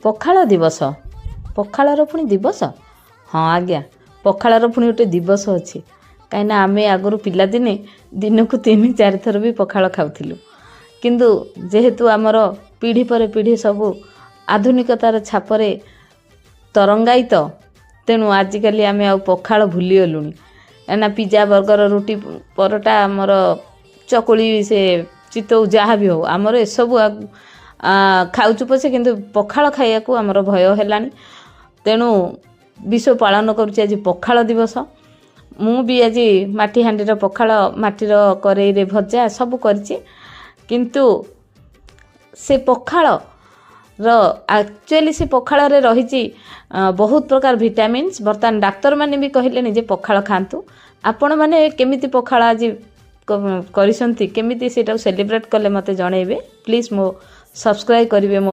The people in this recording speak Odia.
ପଖାଳ ଦିବସ ପଖାଳର ପୁଣି ଦିବସ ହଁ ଆଜ୍ଞା ପଖାଳର ପୁଣି ଗୋଟେ ଦିବସ ଅଛି କାହିଁକିନା ଆମେ ଆଗରୁ ପିଲାଦିନେ ଦିନକୁ 3-4 ଥର ବି ପଖାଳ ଖାଉଥିଲୁ କିନ୍ତୁ ଯେହେତୁ ଆମର ପିଢ଼ି ପରେ ପିଢ଼ି ସବୁ ଆଧୁନିକତାର ଛାପରେ ତରଙ୍ଗାୟିତ ତେଣୁ ଆଜିକାଲି ଆମେ ଆଉ ପଖାଳ ଭୁଲିଗଲୁଣି କାହିଁକିନା ପିଜା ବର୍ଗର ରୁଟି ପରଟା ଆମର ଚକୁଳି ସେ ଚିତଉ ଯାହା ବି ହଉ ଆମର ଏସବୁ ଖାଉଛୁ ପଛେ କିନ୍ତୁ ପଖାଳ ଖାଇବାକୁ ଆମର ଭୟ ହେଲାଣି ତେଣୁ ବିଶ୍ୱ ପାଳନ କରୁଛି ଆଜି ପଖାଳ ଦିବସ ମୁଁ ବି ଆଜି ମାଟି ହାଣ୍ଡିର ପଖାଳ ମାଟିର କରେଇରେ ଭଜା ସବୁ କରିଛି କିନ୍ତୁ ସେ ପଖାଳର ଆକ୍ଚୁଆଲି ସେ ପଖାଳରେ ରହିଛି ବହୁତ ପ୍ରକାର ଭିଟାମିନ୍ସ ବର୍ତ୍ତମାନ ଡାକ୍ତରମାନେ ବି କହିଲେଣି ଯେ ପଖାଳ ଖାଆନ୍ତୁ ଆପଣମାନେ କେମିତି ପଖାଳ ଆଜି କରିଛନ୍ତି କେମିତି ସେଇଟାକୁ ସେଲିବ୍ରେଟ୍ କଲେ ମୋତେ ଜଣେଇବେ ପ୍ଲିଜ୍ ମୋ ସବସ୍କ୍ରାଇବ୍ କରିବେ।